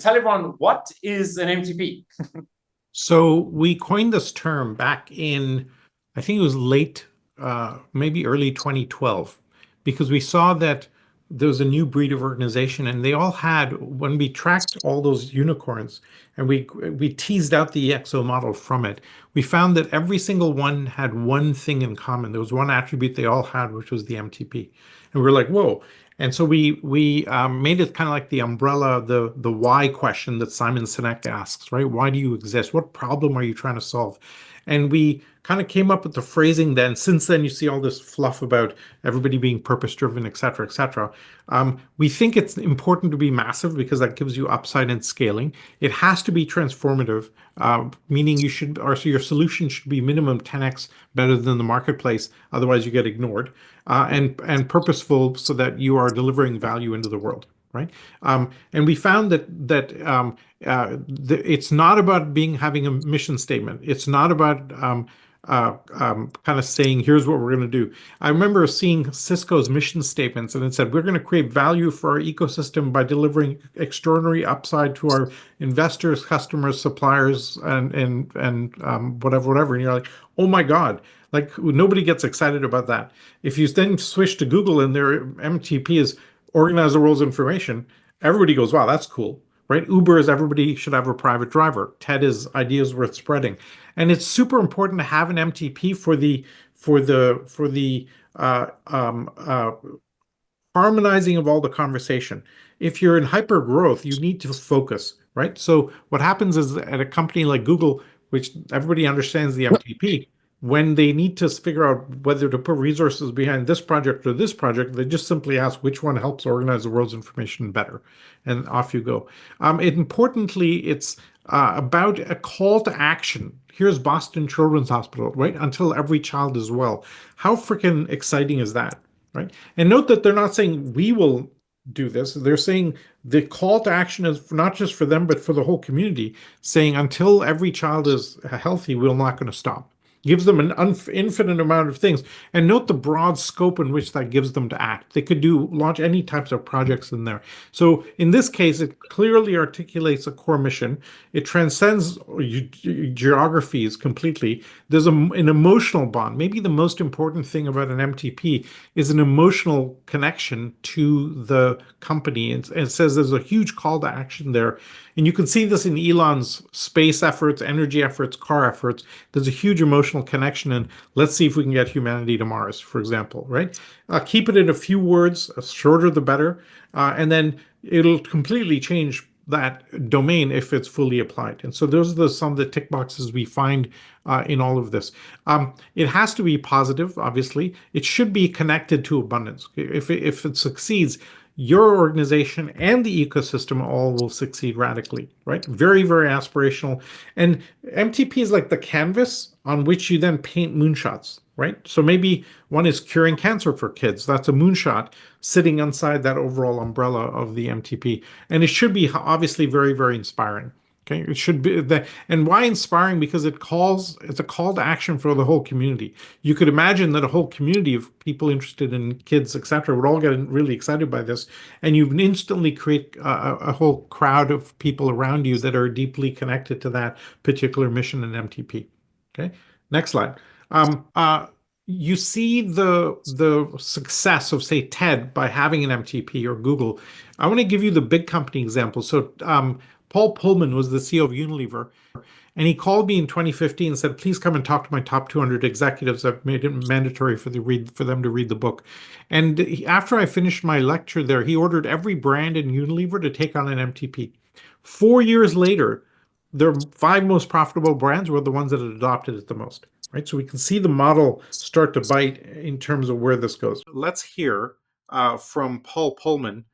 Salim, what is an MTP? So we coined this term back in, I think it was late, maybe early 2012, because we saw that there was a new breed of organization, and they all had, when we tracked all those unicorns, and we teased out the ExO model from it, we found that every single one had one thing in common. There was one attribute they all had, which was the MTP, and we were like, whoa. And so we made it kind of like the umbrella, the why question that Simon Sinek asks, right? Why do you exist? What problem are you trying to solve? And we kind of came up with the phrasing then. Since then, you see all this fluff about everybody being purpose driven, et cetera, et cetera. We think it's important to be massive because that gives you upside and scaling. It has to be transformative, meaning you should, or so your solution should be minimum 10x better than the marketplace. Otherwise, you get ignored. And purposeful so that you are delivering value into the world, right? And we found that it's not about having a mission statement. It's not about kind of saying, here's what we're going to do. I remember seeing Cisco's mission statements, and it said, we're going to create value for our ecosystem by delivering extraordinary upside to our investors, customers, suppliers, and whatever. And you're like, oh my God, like nobody gets excited about that. If you then switch to Google and their MTP is organize the world's information, everybody goes, wow, that's cool, right? Uber is everybody should have a private driver. TED is ideas worth spreading. And it's super important to have an MTP for the harmonizing of all the conversation. If you're in hyper growth, you need to focus, right? So what happens is at a company like Google, which everybody understands the MTP, when they need to figure out whether to put resources behind this project or this project, they just simply ask which one helps organize the world's information better, and off you go. Importantly, it's about a call to action. Here's Boston Children's Hospital, right? Until every child is well. How freaking exciting is that, right? And note that they're not saying we will do this. They're saying the call to action is not just for them, but for the whole community, saying until every child is healthy, we're not going to stop. Gives them an infinite amount of things. And note the broad scope in which that gives them to act. They could launch any types of projects in there. So in this case, it clearly articulates a core mission. It transcends geographies completely. There's an emotional bond. Maybe the most important thing about an MTP is an emotional connection to the company. And it says there's a huge call to action there. And you can see this in Elon's space efforts, energy efforts, car efforts. There's a huge emotional connection, and let's see if we can get humanity to Mars, for example, right? Keep it in a few words, shorter the better, and then it'll completely change that domain if it's fully applied. And so those are some of the tick boxes we find in all of this. It has to be positive, obviously. It should be connected to abundance. If it succeeds, your organization and the ecosystem all will succeed radically, right? Very, very aspirational. And MTP is like the canvas on which you then paint moonshots, right? So maybe one is curing cancer for kids. That's a moonshot sitting inside that overall umbrella of the MTP. And it should be obviously very, very inspiring. Okay, it should be that. And why inspiring? Because it's a call to action for the whole community. You could imagine that a whole community of people interested in kids, etc., would all get really excited by this, and you instantly create a whole crowd of people around you that are deeply connected to that particular mission in MTP. Okay, next slide. You see the success of, say, TED by having an MTP, or Google. I want to give you the big company example. So Paul Polman was the CEO of Unilever, and he called me in 2015 and said, please come and talk to my top 200 executives. I've made it mandatory for them to read the book. And after I finished my lecture there, he ordered every brand in Unilever to take on an MTP. 4 years later, their 5 most profitable brands were the ones that had adopted it the most, right? So we can see the model start to bite in terms of where this goes. Let's hear from Paul Polman,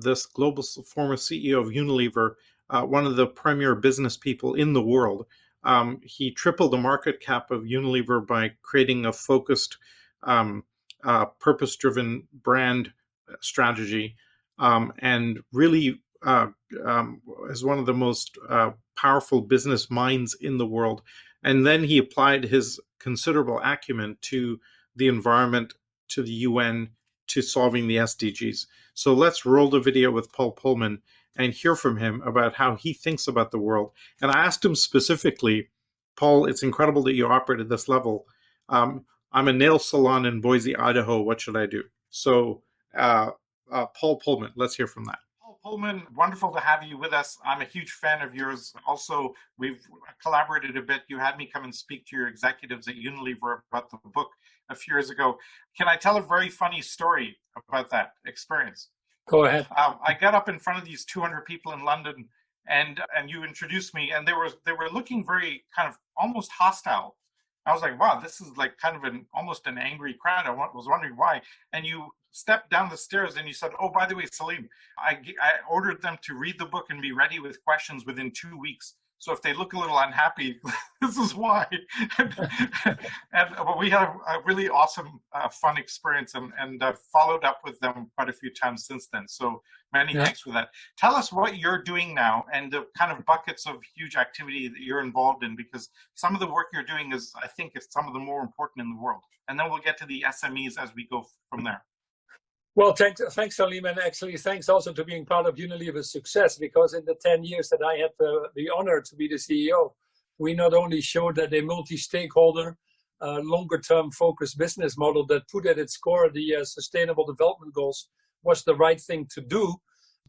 this global former CEO of Unilever, one of the premier business people in the world. He tripled the market cap of Unilever by creating a focused, purpose-driven brand strategy, and really is one of the most powerful business minds in the world. And then he applied his considerable acumen to the environment, to the UN, to solving the SDGs. So let's roll the video with Paul Polman and hear from him about how he thinks about the world. And I asked him specifically, Paul, it's incredible that you operate at this level. I'm a nail salon in Boise, Idaho. What should I do? So, Paul Polman, let's hear from that. Paul Polman, wonderful to have you with us. I'm a huge fan of yours. Also, we've collaborated a bit. You had me come and speak to your executives at Unilever about the book a few years ago. Can I tell a very funny story about that experience? Go ahead. I got up in front of these 200 people in London, and you introduced me, and they were looking very kind of almost hostile. I was like, wow, this is like kind of almost an angry crowd. I was wondering why. And you stepped down the stairs and you said, oh, by the way, Salim, I ordered them to read the book and be ready with questions within 2 weeks. So if they look a little unhappy, this is why. But we had a really awesome, fun experience, and followed up with them quite a few times since then. So many thanks for that. Tell us what you're doing now and the kind of buckets of huge activity that you're involved in, because some of the work you're doing is, I think, is some of the more important in the world. And then we'll get to the SMEs as we go from there. Well, thanks, Salim, and actually thanks also to being part of Unilever's success, because in the 10 years that I had the honor to be the CEO, we not only showed that a multi-stakeholder, longer-term focused business model that put at its core the Sustainable Development Goals was the right thing to do,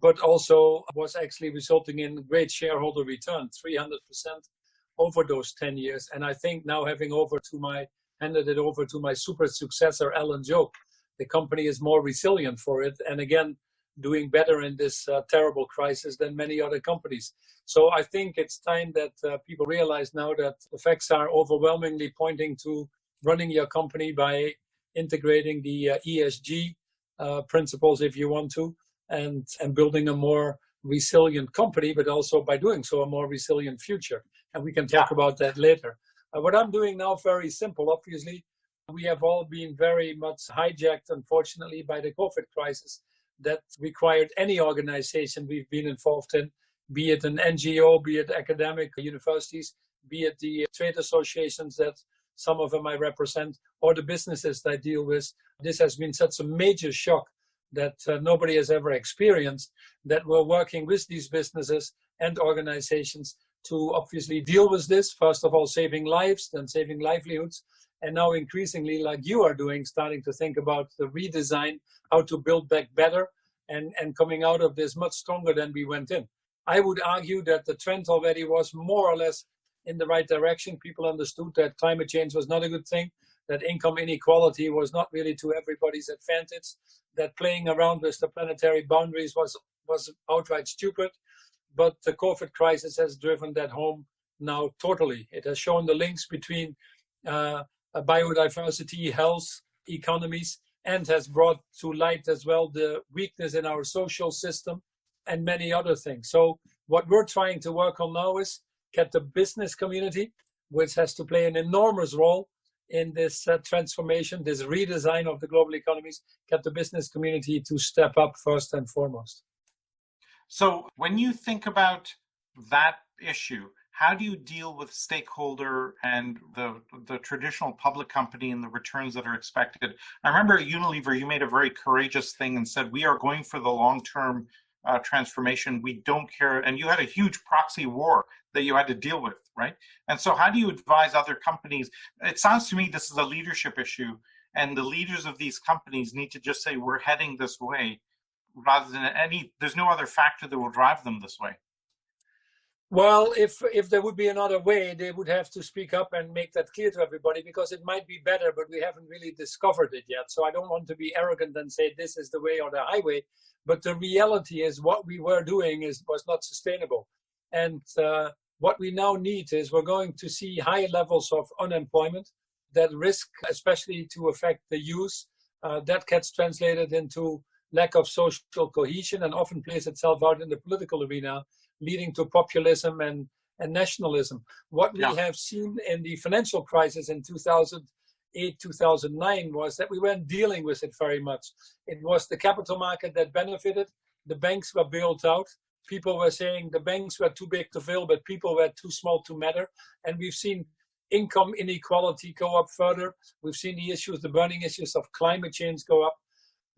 but also was actually resulting in great shareholder return, 300% over those 10 years. And I think now handed it over to my super successor, Alan Jope, the company is more resilient for it, and again, doing better in this terrible crisis than many other companies. So I think it's time that people realize now that the facts are overwhelmingly pointing to running your company by integrating the ESG principles, if you want to, and building a more resilient company, but also by doing so, a more resilient future. And we can talk about that later. What I'm doing now, very simple, obviously. We have all been very much hijacked, unfortunately, by the COVID crisis that required any organization we've been involved in, be it an NGO, be it academic universities, be it the trade associations that some of them I represent, or the businesses that I deal with. This has been such a major shock that nobody has ever experienced, that we're working with these businesses and organizations to obviously deal with this. First of all, saving lives, then saving livelihoods. And now increasingly, like you are doing, starting to think about the redesign, how to build back better, and coming out of this much stronger than we went in. I would argue that the trend already was more or less in the right direction. People understood that climate change was not a good thing, that income inequality was not really to everybody's advantage, that playing around with the planetary boundaries was outright stupid. But the COVID crisis has driven that home now totally. It has shown the links between biodiversity, health, economies, and has brought to light as well the weakness in our social system and many other things. So what we're trying to work on now is get the business community, which has to play an enormous role in this transformation, this redesign of the global economies, get the business community to step up first and foremost. So when you think about that issue, how do you deal with stakeholder and the traditional public company and the returns that are expected? I remember at Unilever, you made a very courageous thing and said, we are going for the long-term transformation. We don't care. And you had a huge proxy war that you had to deal with, right? And so how do you advise other companies? It sounds to me this is a leadership issue, and the leaders of these companies need to just say, we're heading this way, rather than there's no other factor that will drive them this way. Well, if there would be another way, they would have to speak up and make that clear to everybody, because it might be better, but we haven't really discovered it yet. So I don't want to be arrogant and say this is the way or the highway, but the reality is what we were doing was not sustainable. And what we now need is we're going to see high levels of unemployment that risk, especially to affect the youth. That gets translated into lack of social cohesion and often plays itself out in the political arena, leading to populism and nationalism. What we have seen in the financial crisis in 2008, 2009 was that we weren't dealing with it very much. It was the capital market that benefited. The banks were bailed out. People were saying the banks were too big to fail, but people were too small to matter. And we've seen income inequality go up further. We've seen the burning issues of climate change go up.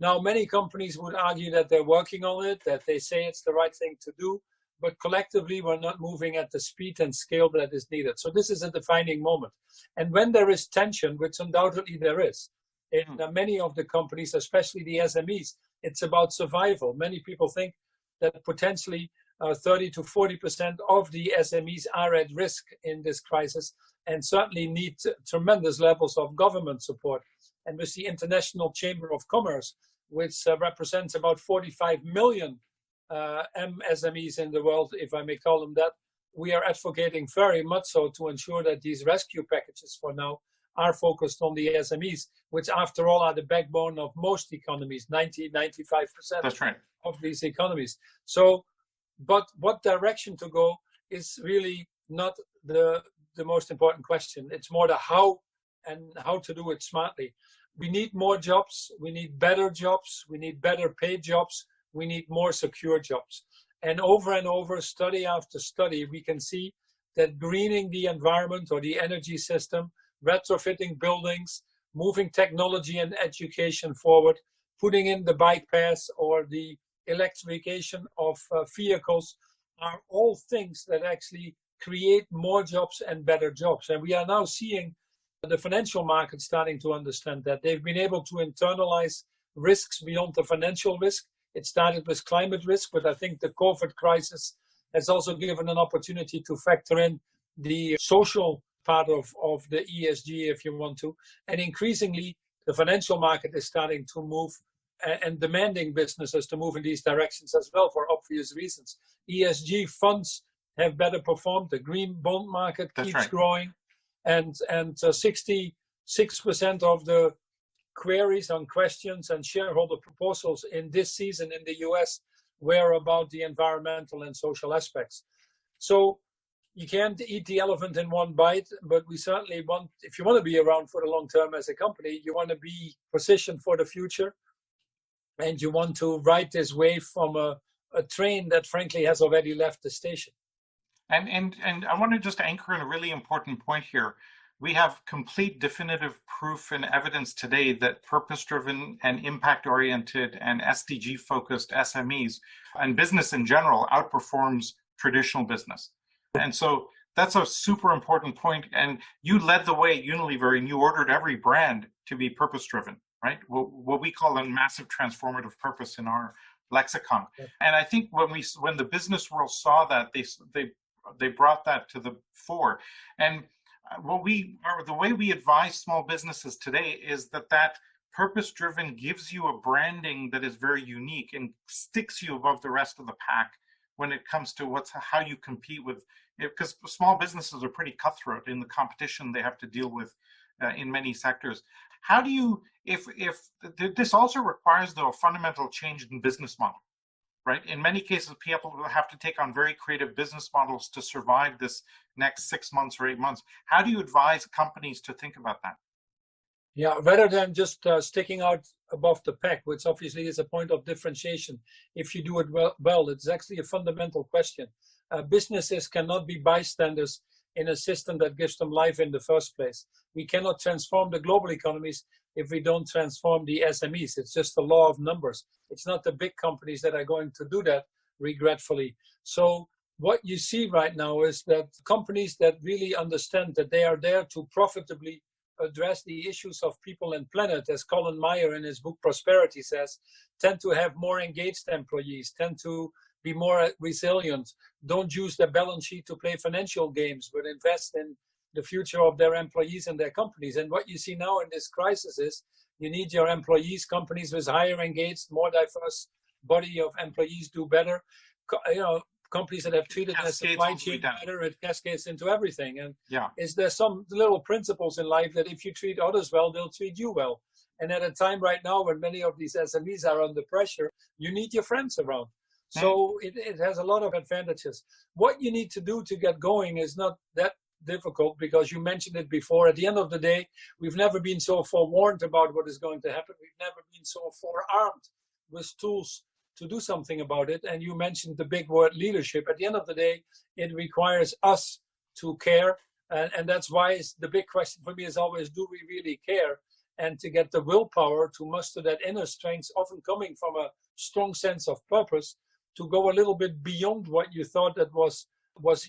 Now, many companies would argue that they're working on it, that they say it's the right thing to do, but collectively we're not moving at the speed and scale that is needed. So this is a defining moment. And when there is tension, which undoubtedly there is, in many of the companies, especially the SMEs, it's about survival. Many people think that potentially 30 to 40% of the SMEs are at risk in this crisis and certainly need tremendous levels of government support. And with the International Chamber of Commerce, which represents about 45 million MSMEs in the world, if I may call them that, we are advocating very much so to ensure that these rescue packages for now are focused on the SMEs, which after all are the backbone of most economies, 95% That's right. of these economies. So, but what direction to go is really not the most important question. It's more the how and how to do it smartly. We need more jobs. We need better jobs. We need better paid jobs. We need more secure jobs. And over, study after study, we can see that greening the environment or the energy system, retrofitting buildings, moving technology and education forward, putting in the bike paths or the electrification of vehicles are all things that actually create more jobs and better jobs. And we are now seeing the financial market starting to understand that. They've been able to internalize risks beyond the financial risk. It started with climate risk, but I think the COVID crisis has also given an opportunity to factor in the social part of the ESG, if you want to. And increasingly, the financial market is starting to move and demanding businesses to move in these directions as well for obvious reasons. ESG funds have better performed. The green bond market keeps growing. And 66% of the queries on questions and shareholder proposals in this season in the US were about the environmental and social aspects. So you can't eat the elephant in one bite, but we certainly want, if you want to be around for the long term as a company, you want to be positioned for the future, and you want to ride this wave from a train that frankly has already left the station. And I want to just anchor in a really important point here. We have complete definitive proof and evidence today that purpose-driven and impact-oriented and SDG-focused SMEs and business in general outperforms traditional business. And so that's a super important point. And you led the way, Unilever, and you ordered every brand to be purpose-driven, right? What we call a massive transformative purpose in our lexicon. Yeah. And I think when the business world saw that, they brought that to the fore. And the way we advise small businesses today is that purpose-driven gives you a branding that is very unique and sticks you above the rest of the pack when it comes to how you compete with, because small businesses are pretty cutthroat in the competition they have to deal with in many sectors. How do you, if this also requires though a fundamental change in business model, right? In many cases, people will have to take on very creative business models to survive this next 6 months or 8 months. How do you advise companies to think about that? Yeah, rather than just sticking out above the pack, which obviously is a point of differentiation, if you do it well, it's actually a fundamental question. Businesses cannot be bystanders in a system that gives them life in the first place. We cannot transform the global economies if we don't transform the SMEs. It's just the law of numbers. It's not the big companies that are going to do that, regretfully. So what you see right now is that companies that really understand that they are there to profitably address the issues of people and planet, as Colin Meyer in his book Prosperity says, tend to have more engaged employees, tend to be more resilient, don't use their balance sheet to play financial games, but invest in the future of their employees and their companies. And what you see now in this crisis is you need your employees, companies with higher engaged, more diverse body of employees do better. Companies that have treated their supply chain better, it cascades into everything. And is there some little principles in life that if you treat others well, they'll treat you well? And at a time right now when many of these SMEs are under pressure, you need your friends around. So it has a lot of advantages. What you need to do to get going is not that difficult, because you mentioned it before. At the end of the day, we've never been so forewarned about what is going to happen. We've never been so forearmed with tools to do something about it. And you mentioned the big word leadership. At the end of the day, it requires us to care. And that's why the big question for me is always, do we really care? and to get the willpower to muster that inner strength, often coming from a strong sense of purpose, to go a little bit beyond what you thought that was what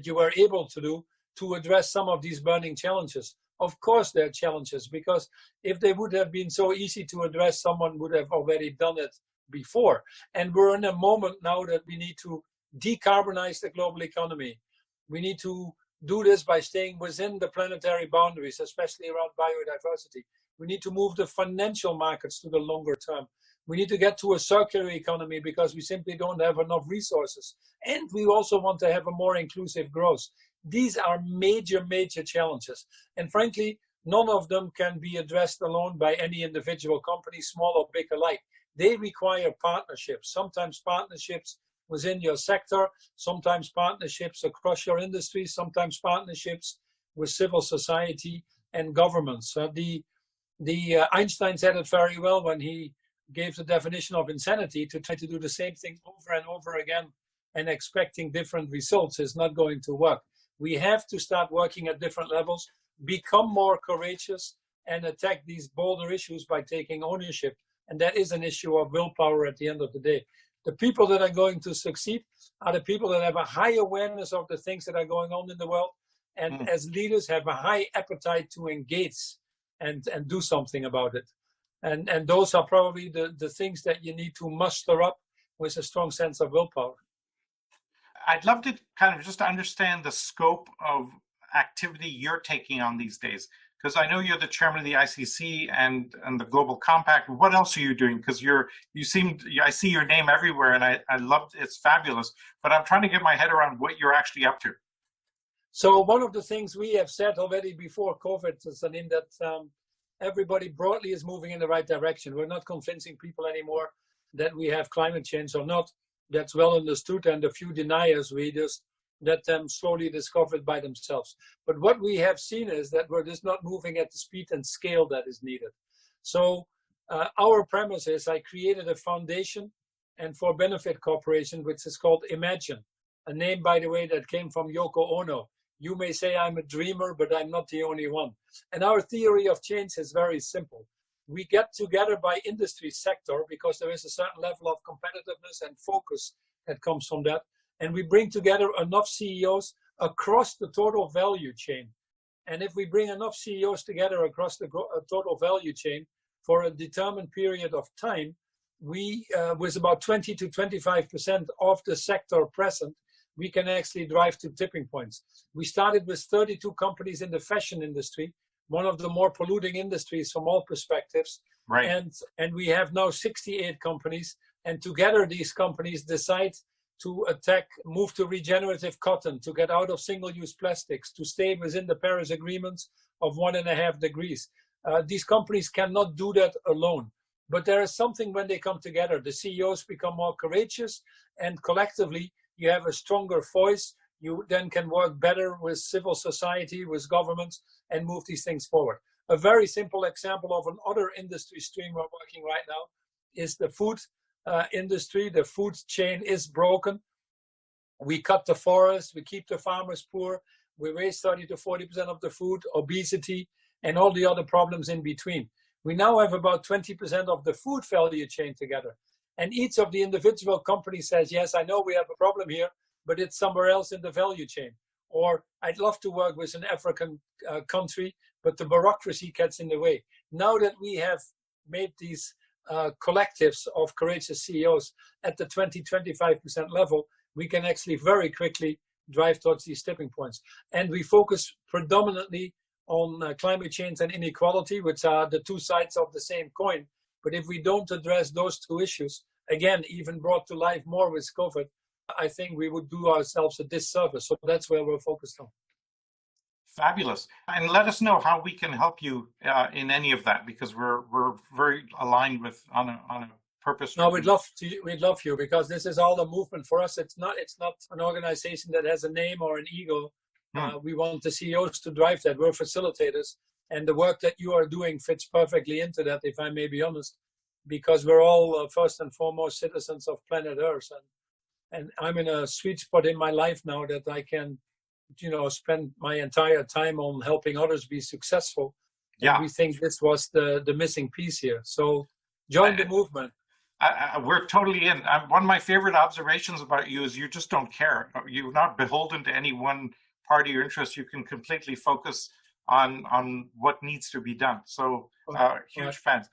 you were able to do to address some of these burning challenges. Of course, there are challenges, because if they would have been so easy to address, someone would have already done it before. And we're in a moment now that we need to decarbonize the global economy. We need to do this by staying within the planetary boundaries, especially around biodiversity. We need to move the financial markets to the longer term. We need to get to a circular economy because we simply don't have enough resources. And we also want to have a more inclusive growth. These are major, major challenges. And frankly, none of them can be addressed alone by any individual company, small or big alike. They require partnerships, sometimes partnerships within your sector, sometimes partnerships across your industry, sometimes partnerships with civil society and governments. Einstein said it very well when he gave the definition of insanity: to try to do the same thing over and over again and expecting different results is not going to work. We have to start working at different levels, become more courageous, and attack these bolder issues by taking ownership. And that is an issue of willpower at the end of the day. The people that are going to succeed are the people that have a high awareness of the things that are going on in the world, and as leaders have a high appetite to engage and do something about it. And those are probably the things that you need to muster up with a strong sense of willpower. I'd love to kind of just understand the scope of activity you're taking on these days, because I know you're the chairman of the ICC and the Global Compact. What else are you doing? Because I see your name everywhere, and I love it. It's fabulous. But I'm trying to get my head around what you're actually up to. So one of the things we have said already before COVID, Salim, that everybody broadly is moving in the right direction. We're not convincing people anymore that we have climate change or not. That's well understood, and a few deniers, we just let them slowly discover it by themselves. But what we have seen is that we're just not moving at the speed and scale that is needed. So our premise is, I created a foundation and for benefit corporation, which is called Imagine, a name, by the way, that came from Yoko Ono. You may say I'm a dreamer, but I'm not the only one. And our theory of change is very simple. We get together by industry sector because there is a certain level of competitiveness and focus that comes from that. And we bring together enough CEOs across the total value chain. And if we bring enough CEOs together across the total value chain for a determined period of time, we, with about 20 to 25% of the sector present, we can actually drive to tipping points. We started with 32 companies in the fashion industry, one of the more polluting industries from all perspectives. Right. And we have now 68 companies. And together these companies decide to move to regenerative cotton, to get out of single-use plastics, to stay within the Paris agreements of 1.5 degrees. These companies cannot do that alone. But there is something when they come together. The CEOs become more courageous, and collectively you have a stronger voice. You then can work better with civil society, with governments, and move these things forward. A very simple example of another industry stream we're working right now is the food industry. The food chain is broken. We cut the forest, we keep the farmers poor, we waste 30 to 40% of the food, obesity, and all the other problems in between. We now have about 20% of the food value chain together. And each of the individual companies says, yes, I know we have a problem here, but it's somewhere else in the value chain. Or I'd love to work with an African country, but the bureaucracy gets in the way. Now that we have made these collectives of courageous CEOs at the 20-25% level, we can actually very quickly drive towards these tipping points. And we focus predominantly on climate change and inequality, which are the two sides of the same coin. But if we don't address those two issues, again, even brought to life more with COVID, I think we would do ourselves a disservice. So that's where we're focused on. Fabulous. And let us know how we can help you in any of that, because we're very aligned with on a purpose. No, we'd love you, because this is all a movement for us. It's not an organization that has a name or an ego. We want the CEOs to drive that. We're facilitators, and the work that you are doing fits perfectly into that, if I may be honest, because we're all first and foremost citizens of planet Earth, and I'm in a sweet spot in my life now that I can, spend my entire time on helping others be successful, Yeah. And we think this was the missing piece here. So join the movement. We're totally in. One of my favorite observations about you is you just don't care. You're not beholden to any one party or interest. You can completely focus on what needs to be done. So huge fans.